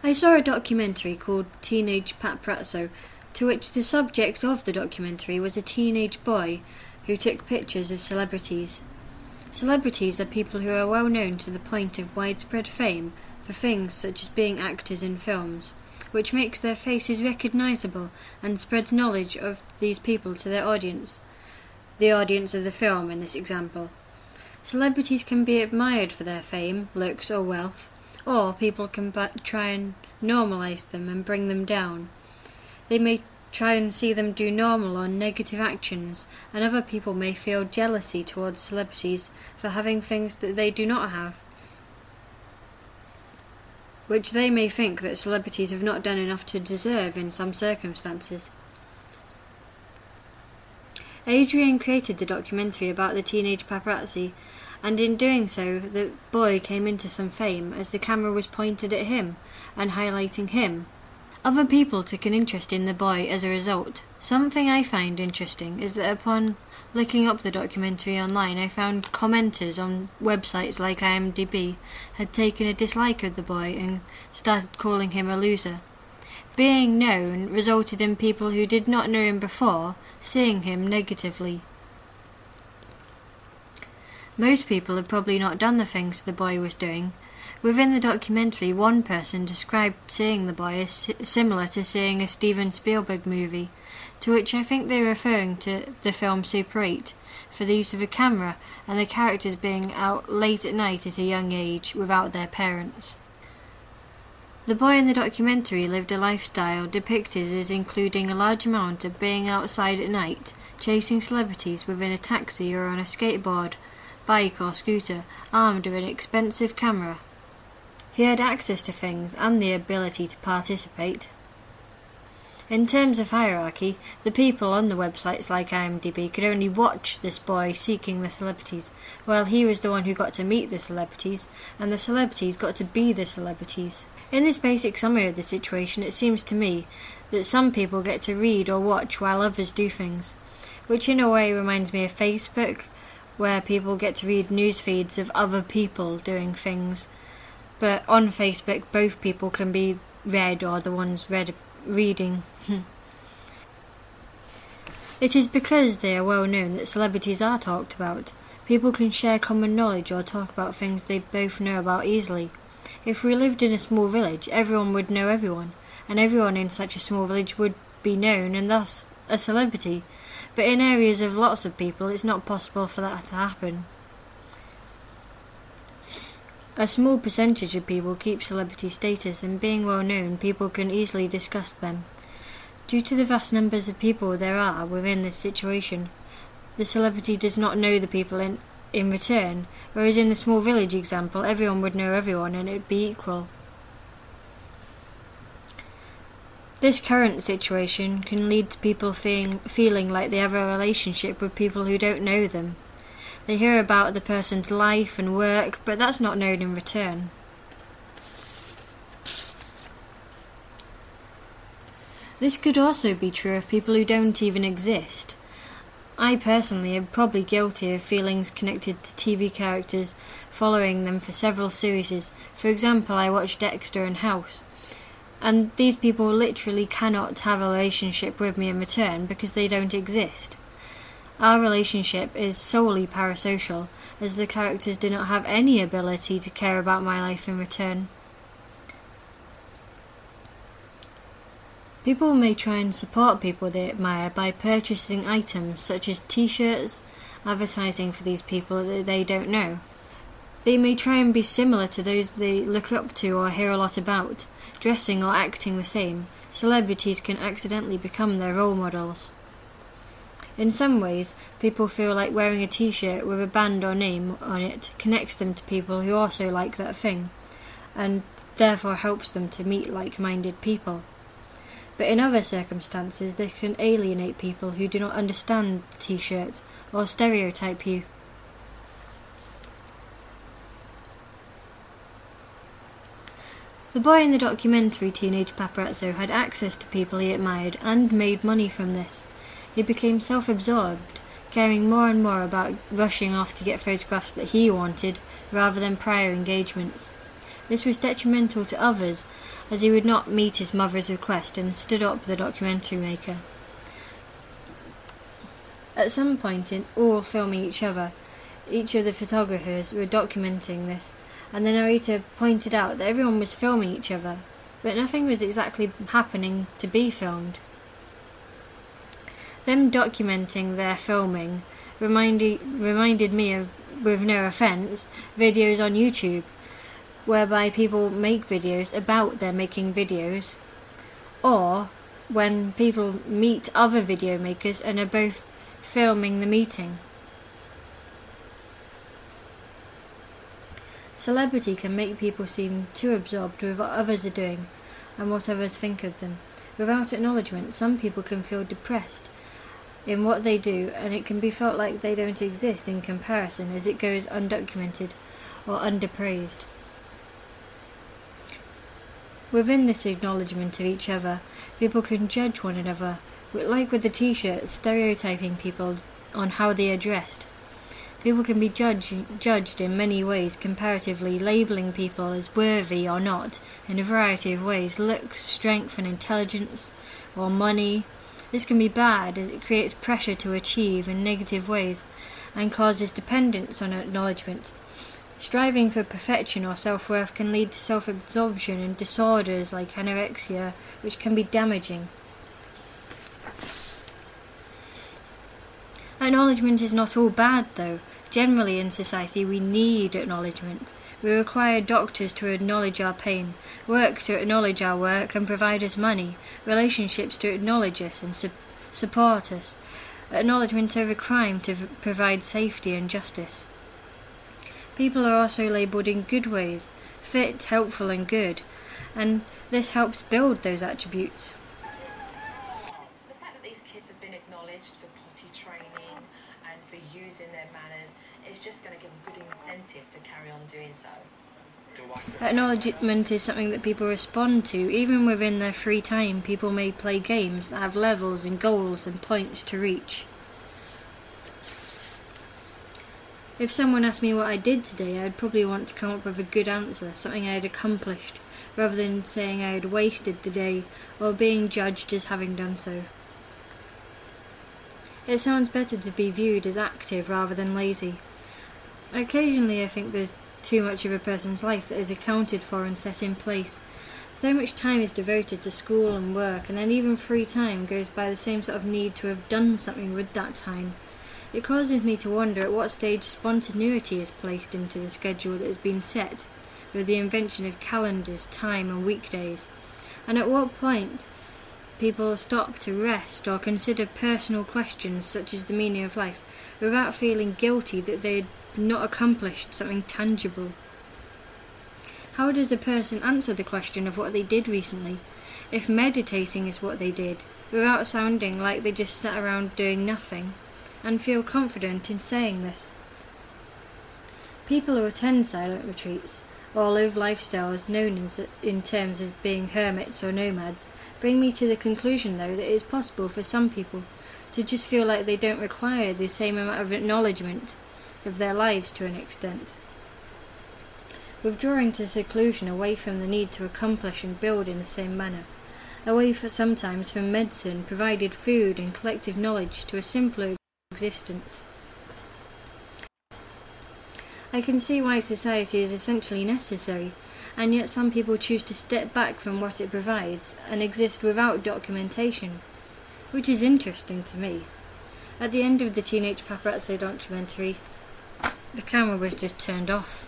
I saw a documentary called Teenage Paparazzo, to which the subject of the documentary was a teenage boy who took pictures of celebrities. Celebrities are people who are well known to the point of widespread fame for things such as being actors in films, which makes their faces recognisable and spreads knowledge of these people to their audience, the audience of the film in this example. Celebrities can be admired for their fame, looks or wealth, or people can try and normalise them and bring them down. They may try and see them do normal or negative actions, and other people may feel jealousy towards celebrities for having things that they do not have, which they may think that celebrities have not done enough to deserve in some circumstances. Adrian created the documentary about the teenage paparazzi, and in doing so the boy came into some fame as the camera was pointed at him and highlighting him. Other people took an interest in the boy as a result. Something I find interesting is that upon looking up the documentary online, I found commenters on websites like IMDb had taken a dislike of the boy and started calling him a loser. Being known resulted in people who did not know him before seeing him negatively. Most people have probably not done the things the boy was doing. Within the documentary, one person described seeing the boy as similar to seeing a Steven Spielberg movie, to which I think they were referring to the film Super 8, for the use of a camera and the characters being out late at night at a young age without their parents. The boy in the documentary lived a lifestyle depicted as including a large amount of being outside at night, chasing celebrities within a taxi or on a skateboard, bike or scooter, armed with an expensive camera. He had access to things and the ability to participate. In terms of hierarchy, the people on the websites like IMDb could only watch this boy seeking the celebrities, while he was the one who got to meet the celebrities, and the celebrities got to be the celebrities. In this basic summary of the situation, it seems to me that some people get to read or watch while others do things, which in a way reminds me of Facebook, where people get to read news feeds of other people doing things. But on Facebook, both people can be read or the ones reading. It is because they are well known that celebrities are talked about. People can share common knowledge or talk about things they both know about easily. If we lived in a small village, everyone would know everyone, and everyone in such a small village would be known and thus a celebrity. But in areas of lots of people, it's not possible for that to happen. A small percentage of people keep celebrity status, and being well known, people can easily discuss them. Due to the vast numbers of people there are within this situation, the celebrity does not know the people in return, whereas in the small village example, everyone would know everyone and it would be equal. This current situation can lead to people feeling like they have a relationship with people who don't know them. They hear about the person's life and work, but that's not known in return. This could also be true of people who don't even exist. I personally am probably guilty of feelings connected to TV characters, following them for several series. For example, I watched Dexter and House. And these people literally cannot have a relationship with me in return because they don't exist. Our relationship is solely parasocial, as the characters do not have any ability to care about my life in return. People may try and support people they admire by purchasing items such as t-shirts, advertising for these people that they don't know. They may try and be similar to those they look up to or hear a lot about, dressing or acting the same. Celebrities can accidentally become their role models. In some ways, people feel like wearing a t-shirt with a band or name on it connects them to people who also like that thing, and therefore helps them to meet like-minded people. But in other circumstances, this can alienate people who do not understand the t-shirt or stereotype you. The boy in the documentary Teenage Paparazzo had access to people he admired and made money from this. He became self-absorbed, caring more and more about rushing off to get photographs that he wanted rather than prior engagements. This was detrimental to others, as he would not meet his mother's request and stood up the documentary maker. At some point in all filming each of the photographers were documenting this, and the narrator pointed out that everyone was filming each other, but nothing was exactly happening to be filmed. Them documenting their filming reminded me of, with no offence, videos on YouTube, whereby people make videos about their making videos, or when people meet other video makers and are both filming the meeting. Celebrity can make people seem too absorbed with what others are doing and what others think of them. Without acknowledgement, some people can feel depressed in what they do, and it can be felt like they don't exist in comparison as it goes undocumented or underpraised. Within this acknowledgement of each other, people can judge one another, like with the t-shirts, stereotyping people on how they are dressed. People can be judged in many ways comparatively, labelling people as worthy or not in a variety of ways: looks, strength and intelligence, or money. This can be bad as it creates pressure to achieve in negative ways and causes dependence on acknowledgement. Striving for perfection or self-worth can lead to self-absorption and disorders like anorexia, which can be damaging. Acknowledgement is not all bad, though. Generally in society we need acknowledgement. We require doctors to acknowledge our pain, work to acknowledge our work and provide us money, relationships to acknowledge us and support us, acknowledgement over crime to provide safety and justice. People are also labelled in good ways: fit, helpful and good, and this helps build those attributes. The fact that these kids have been acknowledged for potty training and for using their manners is just going to give them good incentive to carry on doing so. Acknowledgement is something that people respond to. Even within their free time, people may play games that have levels and goals and points to reach. If someone asked me what I did today, I'd probably want to come up with a good answer, something I had accomplished, rather than saying I had wasted the day or being judged as having done so. It sounds better to be viewed as active rather than lazy. Occasionally I think there's too much of a person's life that is accounted for and set in place. So much time is devoted to school and work, and then even free time goes by the same sort of need to have done something with that time. It causes me to wonder at what stage spontaneity is placed into the schedule that has been set with the invention of calendars, time and weekdays, and at what point people stop to rest or consider personal questions such as the meaning of life without feeling guilty that they had not accomplished something tangible. How does a person answer the question of what they did recently, if meditating is what they did, without sounding like they just sat around doing nothing, and feel confident in saying this? People who attend silent retreats, or live lifestyles known in terms as being hermits or nomads, bring me to the conclusion, though, that it is possible for some people to just feel like they don't require the same amount of acknowledgement of their lives to an extent. Withdrawing to seclusion away from the need to accomplish and build in the same manner, away sometimes from medicine, provided food and collective knowledge to a simpler existence. I can see why society is essentially necessary, and yet some people choose to step back from what it provides and exist without documentation, which is interesting to me. At the end of the Teenage Paparazzo documentary, the camera was just turned off.